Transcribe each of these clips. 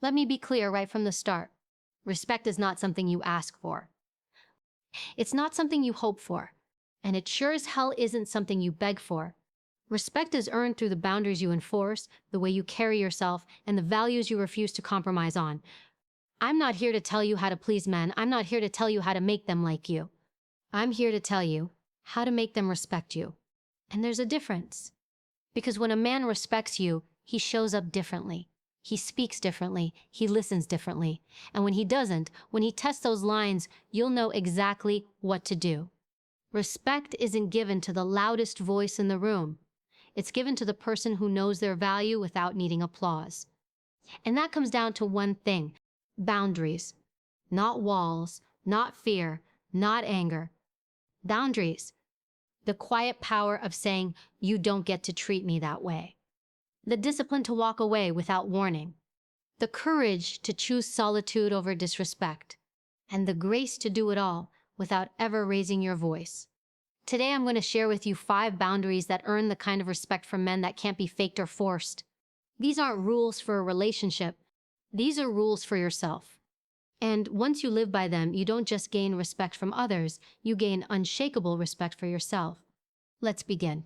Let me be clear right from the start. Respect is not something you ask for. It's not something you hope for. And it sure as hell isn't something you beg for. Respect is earned through the boundaries you enforce, the way you carry yourself, and the values you refuse to compromise on. I'm not here to tell you how to please men. I'm not here to tell you how to make them like you. I'm here to tell you how to make them respect you. And there's a difference. Because when a man respects you, he shows up differently. He speaks differently. He listens differently. And when he doesn't, when he tests those lines, you'll know exactly what to do. Respect isn't given to the loudest voice in the room. It's given to the person who knows their value without needing applause. And that comes down to one thing: boundaries. Not walls, not fear, not anger. Boundaries. The quiet power of saying, "You don't get to treat me that way." The discipline to walk away without warning. The courage to choose solitude over disrespect. And the grace to do it all without ever raising your voice. Today I'm going to share with you 5 boundaries that earn the kind of respect from men that can't be faked or forced. These aren't rules for a relationship. These are rules for yourself. And once you live by them, you don't just gain respect from others, you gain unshakable respect for yourself. Let's begin.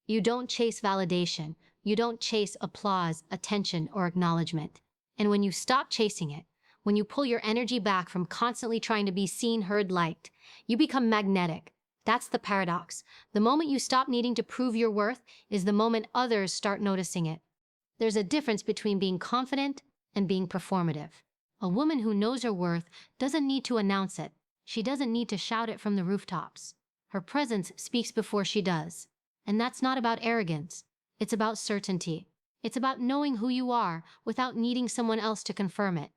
You don't chase validation. You don't chase applause, attention, or acknowledgement. And when you stop chasing it, when you pull your energy back from constantly trying to be seen, heard, liked, you become magnetic. That's the paradox. The moment you stop needing to prove your worth is the moment others start noticing it. There's a difference between being confident and being performative. A woman who knows her worth doesn't need to announce it. She doesn't need to shout it from the rooftops. Her presence speaks before she does. And that's not about arrogance. It's about certainty. It's about knowing who you are without needing someone else to confirm it.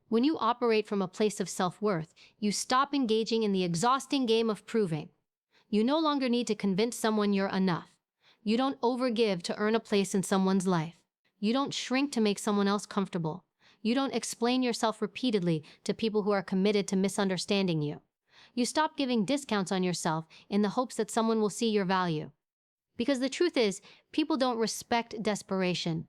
When you operate from a place of self-worth, you stop engaging in the exhausting game of proving. You no longer need to convince someone you're enough. You don't overgive to earn a place in someone's life. You don't shrink to make someone else comfortable. You don't explain yourself repeatedly to people who are committed to misunderstanding you. You stop giving discounts on yourself in the hopes that someone will see your value. Because the truth is, people don't respect desperation.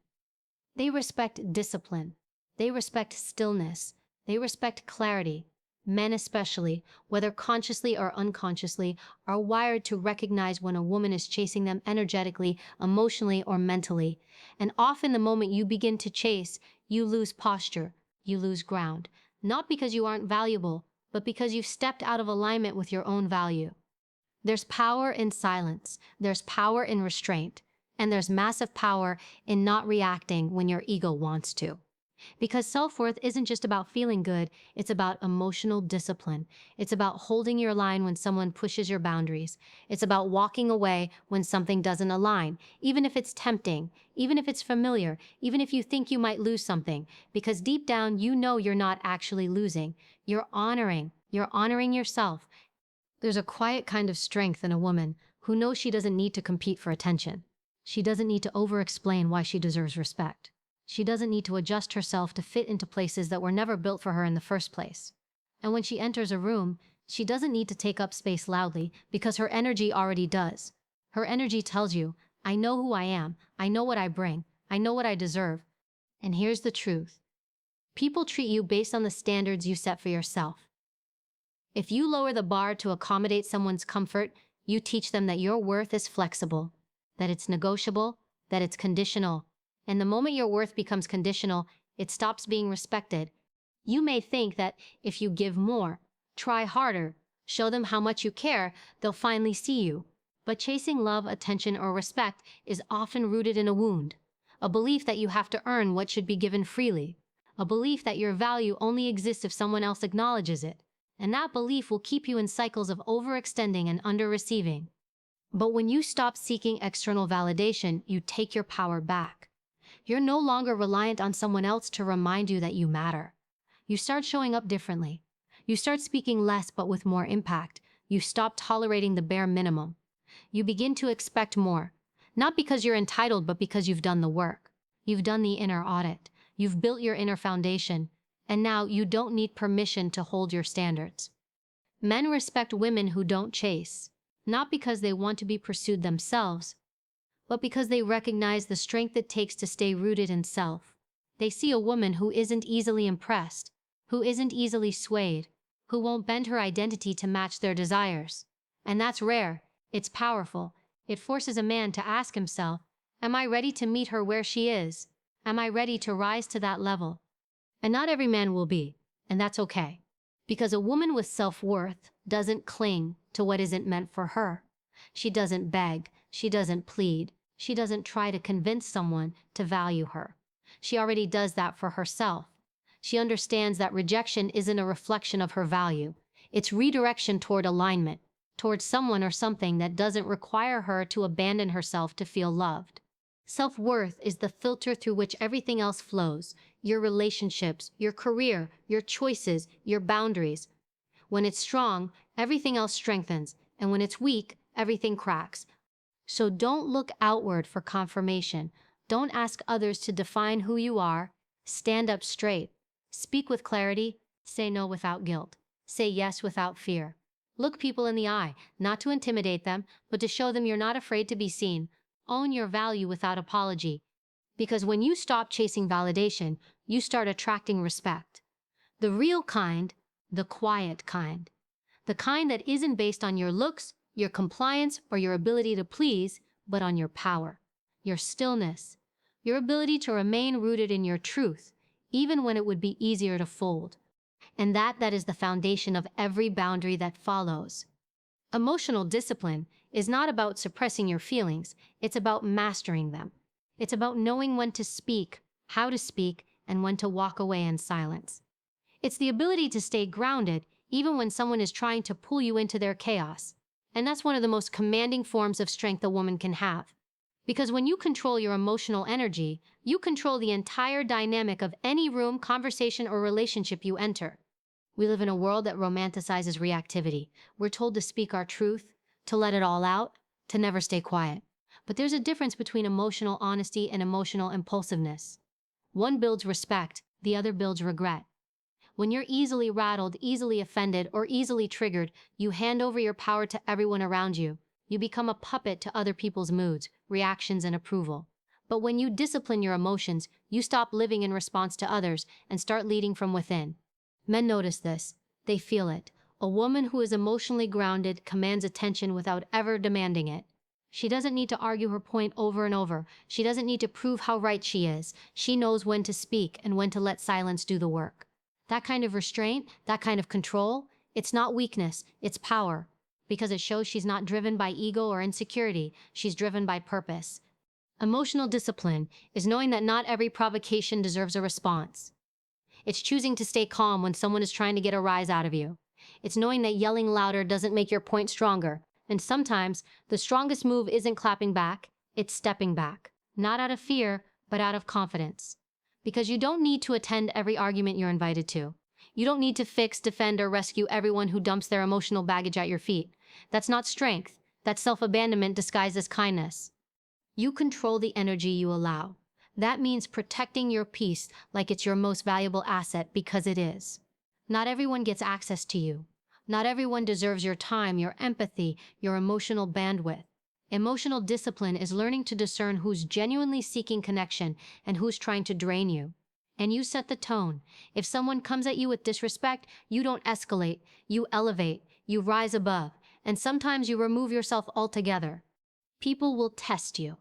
They respect discipline. They respect stillness. They respect clarity. Men especially, whether consciously or unconsciously, are wired to recognize when a woman is chasing them energetically, emotionally, or mentally. And often the moment you begin to chase, you lose posture, you lose ground. Not because you aren't valuable, but because you've stepped out of alignment with your own value. There's power in silence, there's power in restraint, and there's massive power in not reacting when your ego wants to. Because self-worth isn't just about feeling good, it's about emotional discipline. It's about holding your line when someone pushes your boundaries. It's about walking away when something doesn't align, even if it's tempting, even if it's familiar, even if you think you might lose something. Because deep down, you know you're not actually losing. You're honoring yourself. There's a quiet kind of strength in a woman who knows she doesn't need to compete for attention. She doesn't need to over-explain why she deserves respect. She doesn't need to adjust herself to fit into places that were never built for her in the first place. And when she enters a room, she doesn't need to take up space loudly because her energy already does. Her energy tells you, "I know who I am, I know what I bring, I know what I deserve." And here's the truth. People treat you based on the standards you set for yourself. If you lower the bar to accommodate someone's comfort, you teach them that your worth is flexible, that it's negotiable, that it's conditional. And the moment your worth becomes conditional, it stops being respected. You may think that if you give more, try harder, show them how much you care, they'll finally see you. But chasing love, attention, or respect is often rooted in a wound. A belief that you have to earn what should be given freely. A belief that your value only exists if someone else acknowledges it. And that belief will keep you in cycles of overextending and under-receiving. But when you stop seeking external validation, you take your power back. You're no longer reliant on someone else to remind you that you matter. You start showing up differently. You start speaking less but with more impact. You stop tolerating the bare minimum. You begin to expect more, not because you're entitled but because you've done the work. You've done the inner audit. You've built your inner foundation. And now you don't need permission to hold your standards. Men respect women who don't chase, not because they want to be pursued themselves, but because they recognize the strength it takes to stay rooted in self. They see a woman who isn't easily impressed, who isn't easily swayed, who won't bend her identity to match their desires. And that's rare. It's powerful. It forces a man to ask himself, am I ready to meet her where she is? Am I ready to rise to that level? And not every man will be, and that's okay. Because a woman with self-worth doesn't cling to what isn't meant for her. She doesn't beg, she doesn't plead, she doesn't try to convince someone to value her. She already does that for herself. She understands that rejection isn't a reflection of her value. It's redirection toward alignment, towards someone or something that doesn't require her to abandon herself to feel loved. Self-worth is the filter through which everything else flows. Your relationships, your career, your choices, your boundaries. When it's strong, everything else strengthens, and when it's weak, everything cracks. So don't look outward for confirmation. Don't ask others to define who you are. Stand up straight. Speak with clarity. Say no without guilt. Say yes without fear. Look people in the eye, not to intimidate them, but to show them you're not afraid to be seen. Own your value without apology. Because when you stop chasing validation, you start attracting respect. The real kind, the quiet kind. The kind that isn't based on your looks, your compliance, or your ability to please, but on your power, your stillness, your ability to remain rooted in your truth, even when it would be easier to fold. And that is the foundation of every boundary that follows. Emotional discipline is not about suppressing your feelings, it's about mastering them. It's about knowing when to speak, how to speak, and when to walk away in silence. It's the ability to stay grounded even when someone is trying to pull you into their chaos. And that's one of the most commanding forms of strength a woman can have. Because when you control your emotional energy, you control the entire dynamic of any room, conversation, or relationship you enter. We live in a world that romanticizes reactivity. We're told to speak our truth, to let it all out, to never stay quiet. But there's a difference between emotional honesty and emotional impulsiveness. One builds respect, the other builds regret. When you're easily rattled, easily offended, or easily triggered, you hand over your power to everyone around you. You become a puppet to other people's moods, reactions, and approval. But when you discipline your emotions, you stop living in response to others and start leading from within. Men notice this. They feel it. A woman who is emotionally grounded commands attention without ever demanding it. She doesn't need to argue her point over and over. She doesn't need to prove how right she is. She knows when to speak and when to let silence do the work. That kind of restraint, that kind of control, it's not weakness, it's power. Because it shows she's not driven by ego or insecurity, she's driven by purpose. Emotional discipline is knowing that not every provocation deserves a response. It's choosing to stay calm when someone is trying to get a rise out of you. It's knowing that yelling louder doesn't make your point stronger. And sometimes, the strongest move isn't clapping back, it's stepping back. Not out of fear, but out of confidence. Because you don't need to attend every argument you're invited to. You don't need to fix, defend, or rescue everyone who dumps their emotional baggage at your feet. That's not strength. That's self-abandonment disguised as kindness. You control the energy you allow. That means protecting your peace like it's your most valuable asset, because it is. Not everyone gets access to you. Not everyone deserves your time, your empathy, your emotional bandwidth. Emotional discipline is learning to discern who's genuinely seeking connection and who's trying to drain you. And you set the tone. If someone comes at you with disrespect, you don't escalate, you elevate, you rise above, and sometimes you remove yourself altogether. People will test you,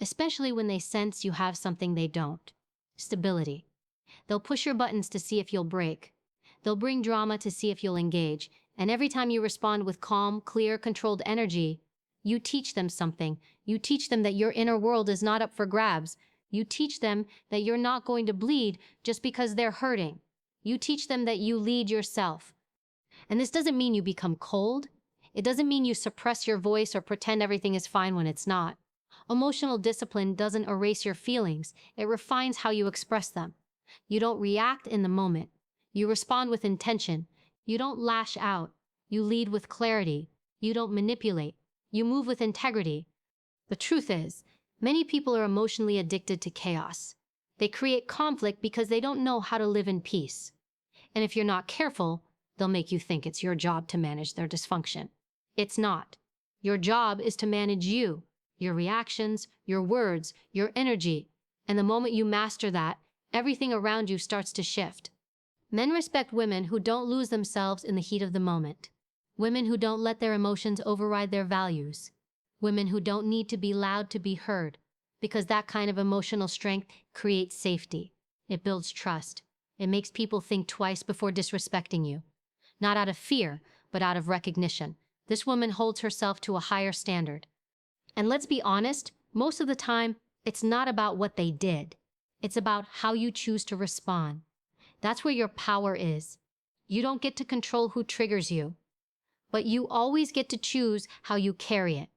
especially when they sense you have something they don't. Stability. They'll push your buttons to see if you'll break. They'll bring drama to see if you'll engage. And every time you respond with calm, clear, controlled energy, you teach them something. You teach them that your inner world is not up for grabs. You teach them that you're not going to bleed just because they're hurting. You teach them that you lead yourself. And this doesn't mean you become cold. It doesn't mean you suppress your voice or pretend everything is fine when it's not. Emotional discipline doesn't erase your feelings. It refines how you express them. You don't react in the moment. You respond with intention. You don't lash out. You lead with clarity. You don't manipulate. You move with integrity. The truth is, many people are emotionally addicted to chaos. They create conflict because they don't know how to live in peace. And if you're not careful, they'll make you think it's your job to manage their dysfunction. It's not. Your job is to manage you, your reactions, your words, your energy. And the moment you master that, everything around you starts to shift. Men respect women who don't lose themselves in the heat of the moment. Women who don't let their emotions override their values. Women who don't need to be loud to be heard, because that kind of emotional strength creates safety. It builds trust. It makes people think twice before disrespecting you. Not out of fear, but out of recognition. This woman holds herself to a higher standard. And let's be honest, most of the time, it's not about what they did. It's about how you choose to respond. That's where your power is. You don't get to control who triggers you, but you always get to choose how you carry it.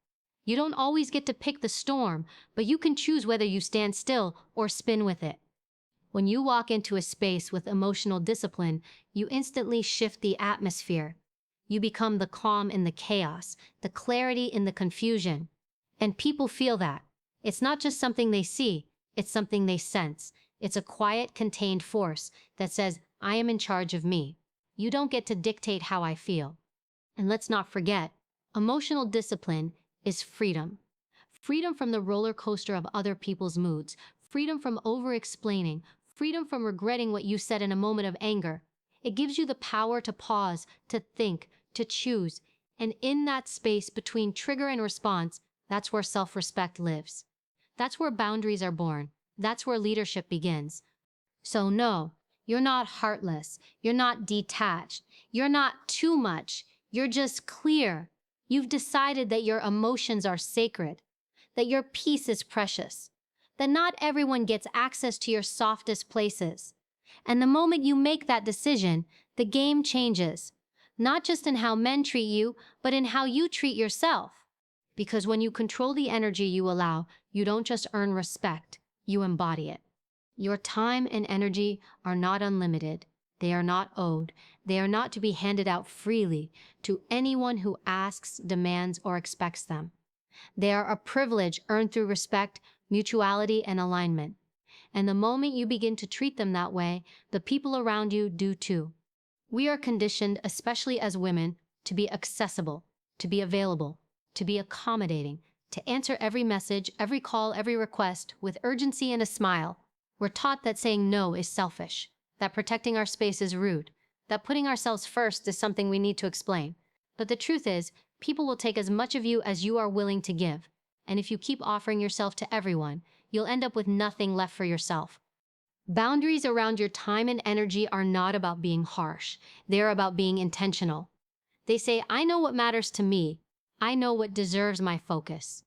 You don't always get to pick the storm, but you can choose whether you stand still or spin with it. When you walk into a space with emotional discipline, you instantly shift the atmosphere. You become the calm in the chaos, the clarity in the confusion. And people feel that. It's not just something they see, it's something they sense. It's a quiet, contained force that says, I am in charge of me. You don't get to dictate how I feel. And let's not forget, emotional discipline is freedom. Freedom from the roller coaster of other people's moods. Freedom from over-explaining. Freedom from regretting what you said in a moment of anger. It gives you the power to pause, to think, to choose. And in that space between trigger and response, that's where self-respect lives. That's where boundaries are born. That's where leadership begins. So no, you're not heartless. You're not detached. You're not too much. You're just clear. You've decided that your emotions are sacred, that your peace is precious, that not everyone gets access to your softest places. And the moment you make that decision, the game changes, not just in how men treat you, but in how you treat yourself. Because when you control the energy you allow, you don't just earn respect, you embody it. Your time and energy are not unlimited. They are not owed. They are not to be handed out freely to anyone who asks, demands, or expects them. They are a privilege earned through respect, mutuality, and alignment. And the moment you begin to treat them that way, the people around you do too. We are conditioned, especially as women, to be accessible, to be available, to be accommodating, to answer every message, every call, every request with urgency and a smile. We're taught that saying no is selfish, that protecting our space is rude, that putting ourselves first is something we need to explain. But the truth is, people will take as much of you as you are willing to give. And if you keep offering yourself to everyone, you'll end up with nothing left for yourself. Boundaries around your time and energy are not about being harsh. They're about being intentional. They say, I know what matters to me. I know what deserves my focus.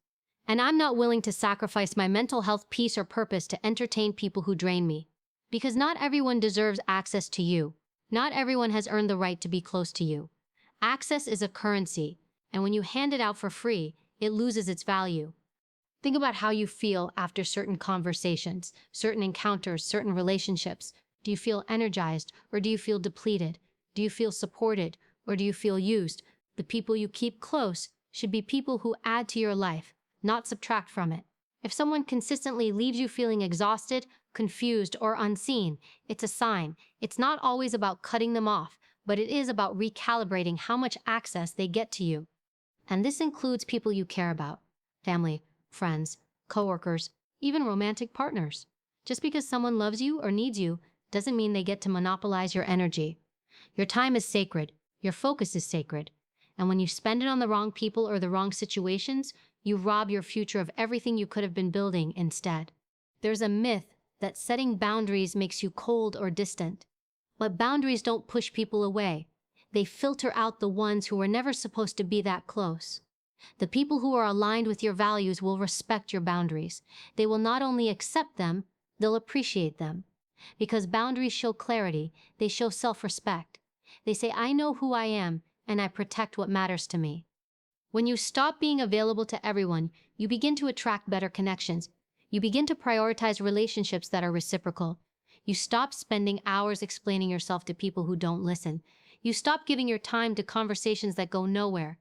And I'm not willing to sacrifice my mental health, peace, or purpose to entertain people who drain me. Because not everyone deserves access to you. Not everyone has earned the right to be close to you. Access is a currency, and when you hand it out for free, it loses its value. Think about how you feel after certain conversations, certain encounters, certain relationships. Do you feel energized, or do you feel depleted? Do you feel supported, or do you feel used? The people you keep close should be people who add to your life, not subtract from it. If someone consistently leaves you feeling exhausted, confused, or unseen, it's a sign. It's not always about cutting them off, but it is about recalibrating how much access they get to you. And this includes people you care about, family, friends, coworkers, even romantic partners. Just because someone loves you or needs you doesn't mean they get to monopolize your energy. Your time is sacred. Your focus is sacred. And when you spend it on the wrong people or the wrong situations, you rob your future of everything you could have been building instead. There's a myth that setting boundaries makes you cold or distant. But boundaries don't push people away. They filter out the ones who were never supposed to be that close. The people who are aligned with your values will respect your boundaries. They will not only accept them, they'll appreciate them. Because boundaries show clarity, they show self-respect. They say, I know who I am, and I protect what matters to me. When you stop being available to everyone, you begin to attract better connections. You begin to prioritize relationships that are reciprocal. You stop spending hours explaining yourself to people who don't listen. You stop giving your time to conversations that go nowhere.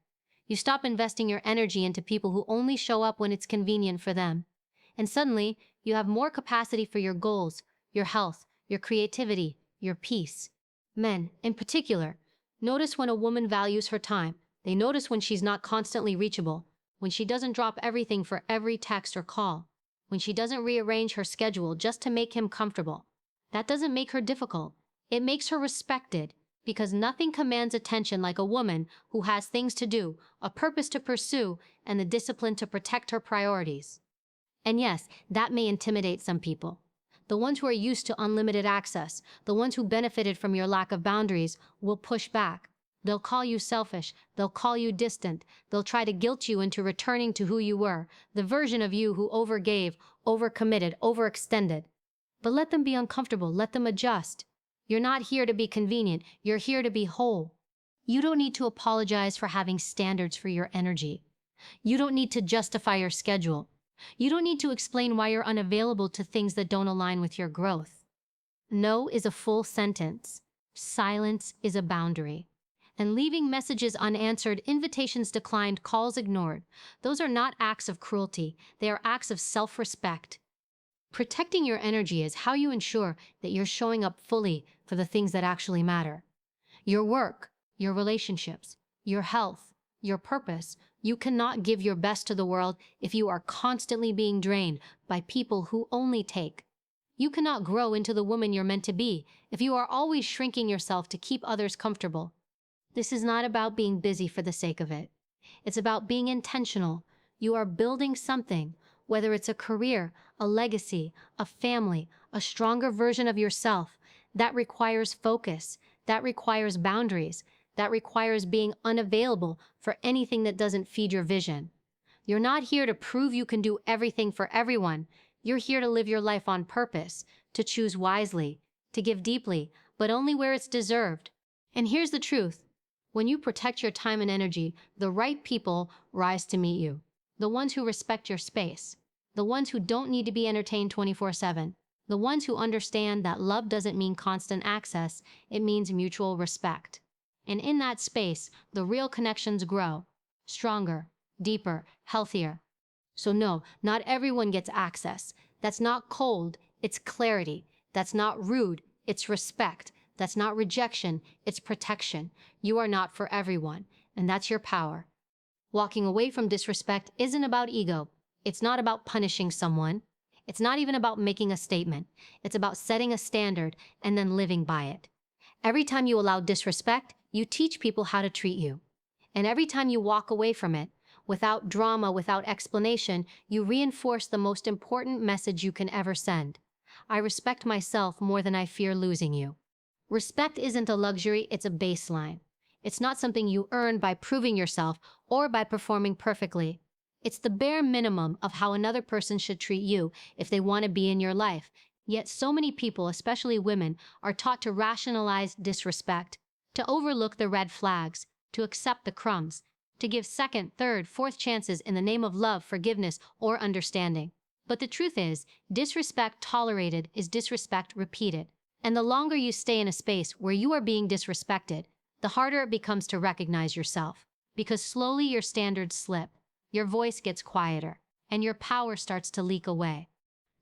You stop investing your energy into people who only show up when it's convenient for them. And suddenly, you have more capacity for your goals, your health, your creativity, your peace. Men, in particular, notice when a woman values her time. They notice when she's not constantly reachable, when she doesn't drop everything for every text or call, when she doesn't rearrange her schedule just to make him comfortable. That doesn't make her difficult. It makes her respected, because nothing commands attention like a woman who has things to do, a purpose to pursue, and the discipline to protect her priorities. And yes, that may intimidate some people. The ones who are used to unlimited access, the ones who benefited from your lack of boundaries, will push back. They'll call you selfish, they'll call you distant, they'll try to guilt you into returning to who you were, the version of you who overgave, overcommitted, overextended. But let them be uncomfortable, let them adjust. You're not here to be convenient, you're here to be whole. You don't need to apologize for having standards for your energy. You don't need to justify your schedule. You don't need to explain why you're unavailable to things that don't align with your growth. No is a full sentence. Silence is a boundary. And leaving messages unanswered, invitations declined, calls ignored. Those are not acts of cruelty. They are acts of self-respect. Protecting your energy is how you ensure that you're showing up fully for the things that actually matter. Your work, your relationships, your health, your purpose. You cannot give your best to the world if you are constantly being drained by people who only take. You cannot grow into the woman you're meant to be if you are always shrinking yourself to keep others comfortable. This is not about being busy for the sake of it. It's about being intentional. You are building something, whether it's a career, a legacy, a family, a stronger version of yourself. That requires focus. That requires boundaries. That requires being unavailable for anything that doesn't feed your vision. You're not here to prove you can do everything for everyone. You're here to live your life on purpose, to choose wisely, to give deeply, but only where it's deserved. And here's the truth. When you protect your time and energy, the right people rise to meet you. The ones who respect your space. The ones who don't need to be entertained 24/7. The ones who understand that love doesn't mean constant access, it means mutual respect. And in that space, the real connections grow. Stronger, deeper, healthier. So no, not everyone gets access. That's not cold, it's clarity. That's not rude, it's respect. That's not rejection, it's protection. You are not for everyone, and that's your power. Walking away from disrespect isn't about ego. It's not about punishing someone. It's not even about making a statement. It's about setting a standard and then living by it. Every time you allow disrespect, you teach people how to treat you. And every time you walk away from it, without drama, without explanation, you reinforce the most important message you can ever send. I respect myself more than I fear losing you. Respect isn't a luxury, it's a baseline. It's not something you earn by proving yourself or by performing perfectly. It's the bare minimum of how another person should treat you if they want to be in your life. Yet so many people, especially women, are taught to rationalize disrespect, to overlook the red flags, to accept the crumbs, to give second, third, fourth chances in the name of love, forgiveness, or understanding. But the truth is, disrespect tolerated is disrespect repeated. And the longer you stay in a space where you are being disrespected, the harder it becomes to recognize yourself. Because slowly your standards slip, your voice gets quieter, and your power starts to leak away.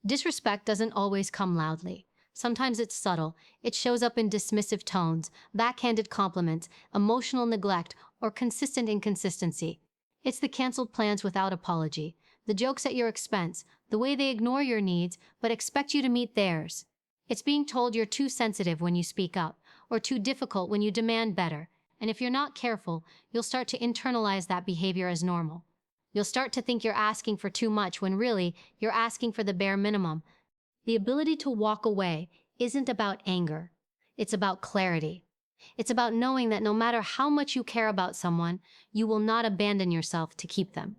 Disrespect doesn't always come loudly. Sometimes it's subtle. It shows up in dismissive tones, backhanded compliments, emotional neglect, or consistent inconsistency. It's the canceled plans without apology, the jokes at your expense, the way they ignore your needs but expect you to meet theirs. It's being told you're too sensitive when you speak up, or too difficult when you demand better. And if you're not careful, you'll start to internalize that behavior as normal. You'll start to think you're asking for too much when really you're asking for the bare minimum. The ability to walk away isn't about anger. It's about clarity. It's about knowing that no matter how much you care about someone, you will not abandon yourself to keep them.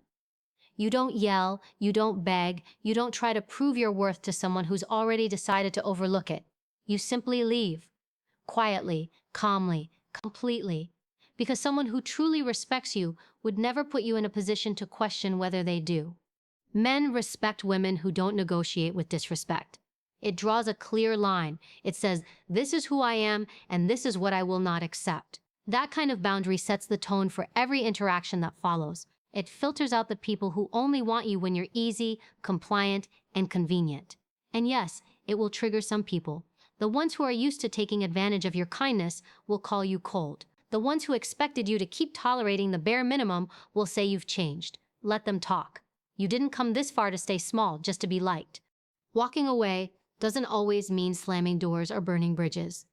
You don't yell, you don't beg, you don't try to prove your worth to someone who's already decided to overlook it. You simply leave. Quietly, calmly, completely. Because someone who truly respects you would never put you in a position to question whether they do. Men respect women who don't negotiate with disrespect. It draws a clear line. It says, this is who I am, and this is what I will not accept. That kind of boundary sets the tone for every interaction that follows. It filters out the people who only want you when you're easy, compliant, and convenient. And yes, it will trigger some people. The ones who are used to taking advantage of your kindness will call you cold. The ones who expected you to keep tolerating the bare minimum will say you've changed. Let them talk. You didn't come this far to stay small just to be liked. Walking away doesn't always mean slamming doors or burning bridges.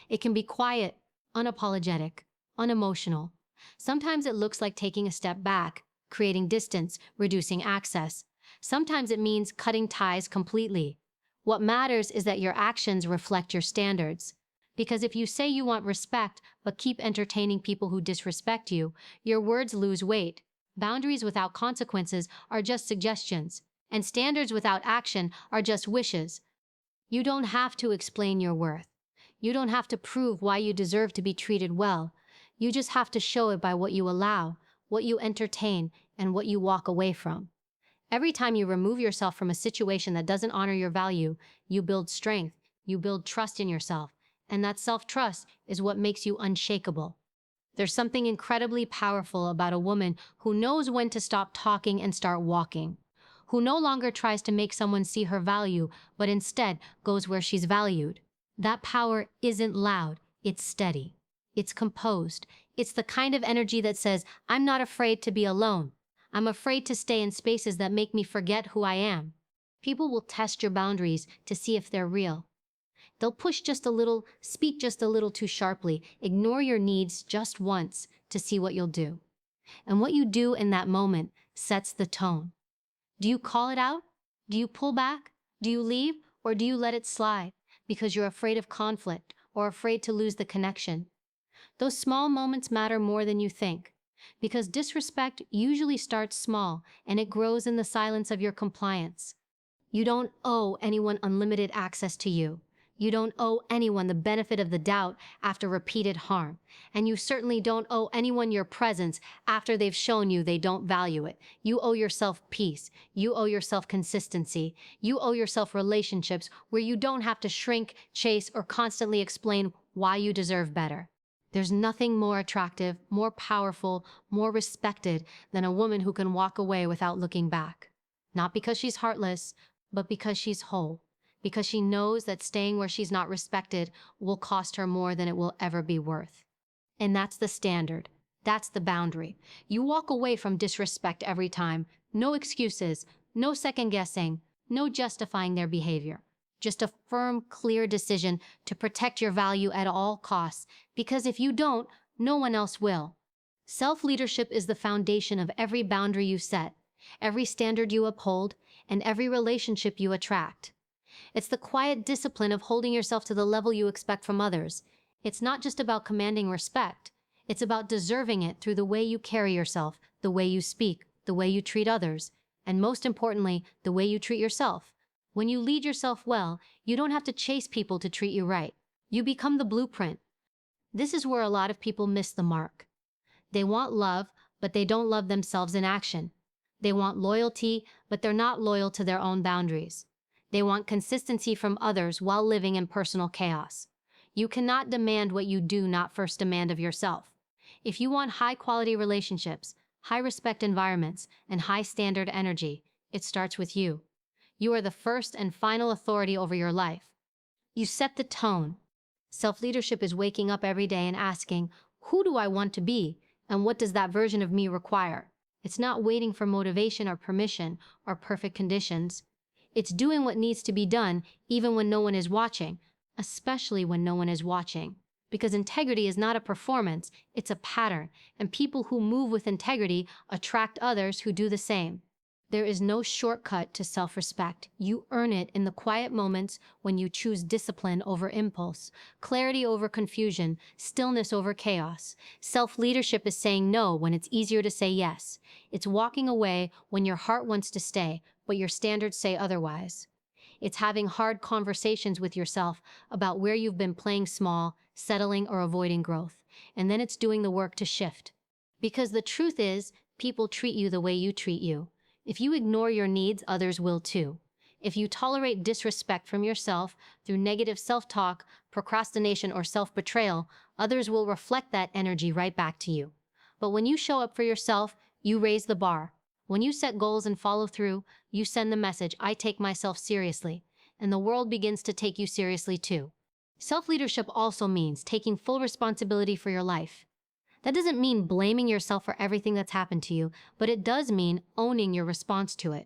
It can be quiet, unapologetic, unemotional. Sometimes it looks like taking a step back, creating distance, reducing access. Sometimes it means cutting ties completely. What matters is that your actions reflect your standards. Because if you say you want respect but keep entertaining people who disrespect you, your words lose weight. Boundaries without consequences are just suggestions, and standards without action are just wishes. You don't have to explain your worth. You don't have to prove why you deserve to be treated well. You just have to show it by what you allow, what you entertain, and what you walk away from. Every time you remove yourself from a situation that doesn't honor your value, you build strength, you build trust in yourself, and that self-trust is what makes you unshakable. There's something incredibly powerful about a woman who knows when to stop talking and start walking, who no longer tries to make someone see her value, but instead goes where she's valued. That power isn't loud, it's steady. It's composed. It's the kind of energy that says, I'm not afraid to be alone. I'm afraid to stay in spaces that make me forget who I am. People will test your boundaries to see if they're real. They'll push just a little, speak just a little too sharply, ignore your needs just once to see what you'll do. And what you do in that moment sets the tone. Do you call it out? Do you pull back? Do you leave? Or do you let it slide because you're afraid of conflict or afraid to lose the connection? Those small moments matter more than you think, because disrespect usually starts small and it grows in the silence of your compliance. You don't owe anyone unlimited access to you. You don't owe anyone the benefit of the doubt after repeated harm. And you certainly don't owe anyone your presence after they've shown you they don't value it. You owe yourself peace. You owe yourself consistency. You owe yourself relationships where you don't have to shrink, chase, or constantly explain why you deserve better. There's nothing more attractive, more powerful, more respected than a woman who can walk away without looking back. Not because she's heartless, but because she's whole. Because she knows that staying where she's not respected will cost her more than it will ever be worth. And that's the standard. That's the boundary. You walk away from disrespect every time. No excuses, no second guessing, no justifying their behavior. Just a firm, clear decision to protect your value at all costs, because if you don't, no one else will. Self-leadership is the foundation of every boundary you set, every standard you uphold, and every relationship you attract. It's the quiet discipline of holding yourself to the level you expect from others. It's not just about commanding respect. It's about deserving it through the way you carry yourself, the way you speak, the way you treat others, and most importantly, the way you treat yourself. When you lead yourself well, you don't have to chase people to treat you right. You become the blueprint. This is where a lot of people miss the mark. They want love, but they don't love themselves in action. They want loyalty, but they're not loyal to their own boundaries. They want consistency from others while living in personal chaos. You cannot demand what you do not first demand of yourself. If you want high-quality relationships, high-respect environments, and high-standard energy, it starts with you. You are the first and final authority over your life. You set the tone. Self-leadership is waking up every day and asking, who do I want to be, and what does that version of me require? It's not waiting for motivation or permission or perfect conditions. It's doing what needs to be done even when no one is watching, especially when no one is watching. Because integrity is not a performance, it's a pattern, and people who move with integrity attract others who do the same. There is no shortcut to self-respect. You earn it in the quiet moments when you choose discipline over impulse, clarity over confusion, stillness over chaos. Self-leadership is saying no when it's easier to say yes. It's walking away when your heart wants to stay, but your standards say otherwise. It's having hard conversations with yourself about where you've been playing small, settling, or avoiding growth. And then it's doing the work to shift. Because the truth is, people treat you the way you treat you. If you ignore your needs, others will too. If you tolerate disrespect from yourself through negative self-talk, procrastination, or self-betrayal, others will reflect that energy right back to you. But when you show up for yourself, you raise the bar. When you set goals and follow through, you send the message, I take myself seriously, and the world begins to take you seriously too. Self-leadership also means taking full responsibility for your life. That doesn't mean blaming yourself for everything that's happened to you, but it does mean owning your response to it.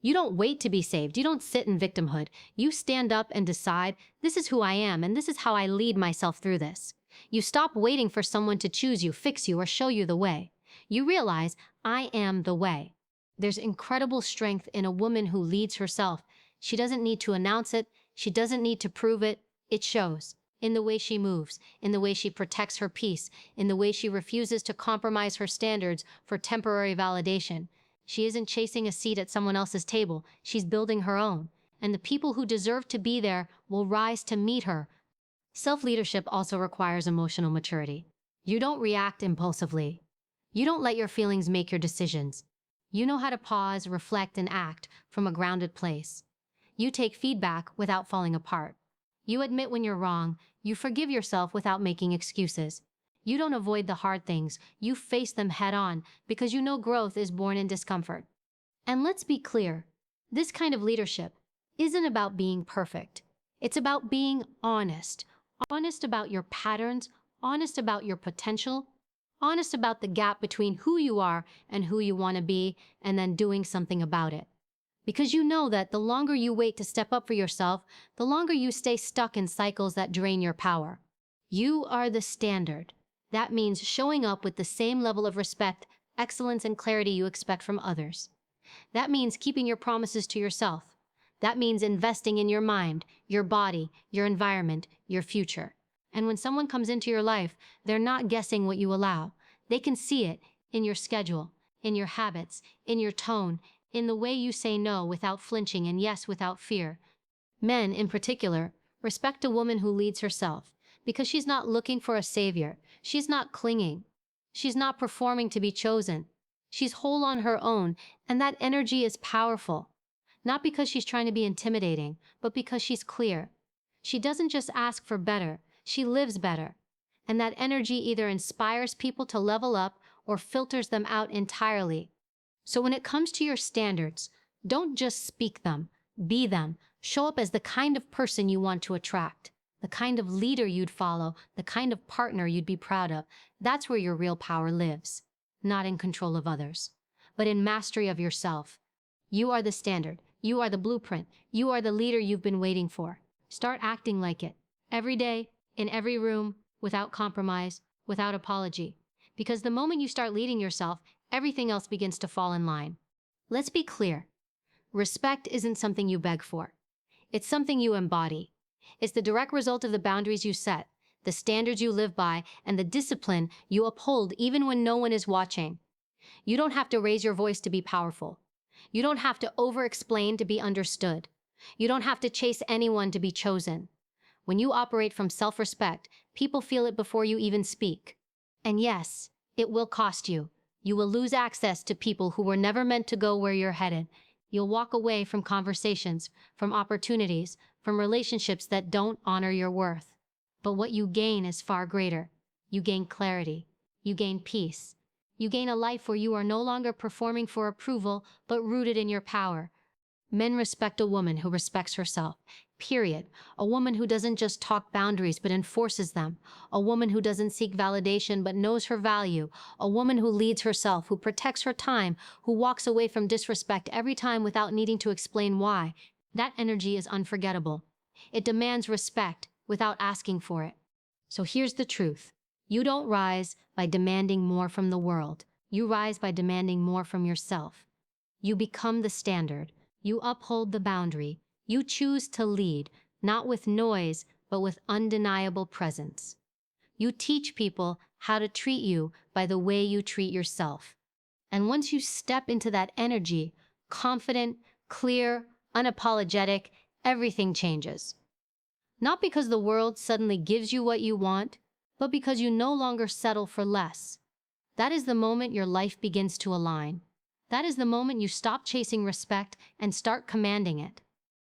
You don't wait to be saved. You don't sit in victimhood. You stand up and decide, this is who I am, and this is how I lead myself through this. You stop waiting for someone to choose you, fix you, or show you the way. You realize, I am the way. There's incredible strength in a woman who leads herself. She doesn't need to announce it. She doesn't need to prove it. It shows in the way she moves, in the way she protects her peace, in the way she refuses to compromise her standards for temporary validation. She isn't chasing a seat at someone else's table. She's building her own. And the people who deserve to be there will rise to meet her. Self-leadership also requires emotional maturity. You don't react impulsively. You don't let your feelings make your decisions. You know how to pause, reflect, and act from a grounded place. You take feedback without falling apart. You admit when you're wrong. You forgive yourself without making excuses. You don't avoid the hard things. You face them head on because you know growth is born in discomfort. And let's be clear, this kind of leadership isn't about being perfect. It's about being honest. Honest about your patterns, honest about your potential, honest about the gap between who you are and who you want to be, and then doing something about it. Because you know that the longer you wait to step up for yourself, the longer you stay stuck in cycles that drain your power. You are the standard. That means showing up with the same level of respect, excellence, and clarity you expect from others. That means keeping your promises to yourself. That means investing in your mind, your body, your environment, your future. And when someone comes into your life, they're not guessing what you allow. They can see it in your schedule, in your habits, in your tone, in the way you say no without flinching and yes without fear. Men, in particular, respect a woman who leads herself because she's not looking for a savior. She's not clinging. She's not performing to be chosen. She's whole on her own, and that energy is powerful. Not because she's trying to be intimidating, but because she's clear. She doesn't just ask for better, she lives better. And that energy either inspires people to level up or filters them out entirely. So when it comes to your standards, don't just speak them, be them. Show up as the kind of person you want to attract, the kind of leader you'd follow, the kind of partner you'd be proud of. That's where your real power lives. Not in control of others, but in mastery of yourself. You are the standard. You are the blueprint. You are the leader you've been waiting for. Start acting like it. Every day, in every room, without compromise, without apology. Because the moment you start leading yourself, everything else begins to fall in line. Let's be clear. Respect isn't something you beg for. It's something you embody. It's the direct result of the boundaries you set, the standards you live by, and the discipline you uphold even when no one is watching. You don't have to raise your voice to be powerful. You don't have to over-explain to be understood. You don't have to chase anyone to be chosen. When you operate from self-respect, people feel it before you even speak. And yes, it will cost you. You will lose access to people who were never meant to go where you're headed. You'll walk away from conversations, from opportunities, from relationships that don't honor your worth. But what you gain is far greater. You gain clarity. You gain peace. You gain a life where you are no longer performing for approval, but rooted in your power. Men respect a woman who respects herself, period. A woman who doesn't just talk boundaries but enforces them. A woman who doesn't seek validation but knows her value. A woman who leads herself, who protects her time, who walks away from disrespect every time without needing to explain why. That energy is unforgettable. It demands respect without asking for it. So here's the truth. You don't rise by demanding more from the world. You rise by demanding more from yourself. You become the standard. You uphold the boundary. You choose to lead, not with noise, but with undeniable presence. You teach people how to treat you by the way you treat yourself. And once you step into that energy, confident, clear, unapologetic, everything changes. Not because the world suddenly gives you what you want, but because you no longer settle for less. That is the moment your life begins to align. That is the moment you stop chasing respect and start commanding it.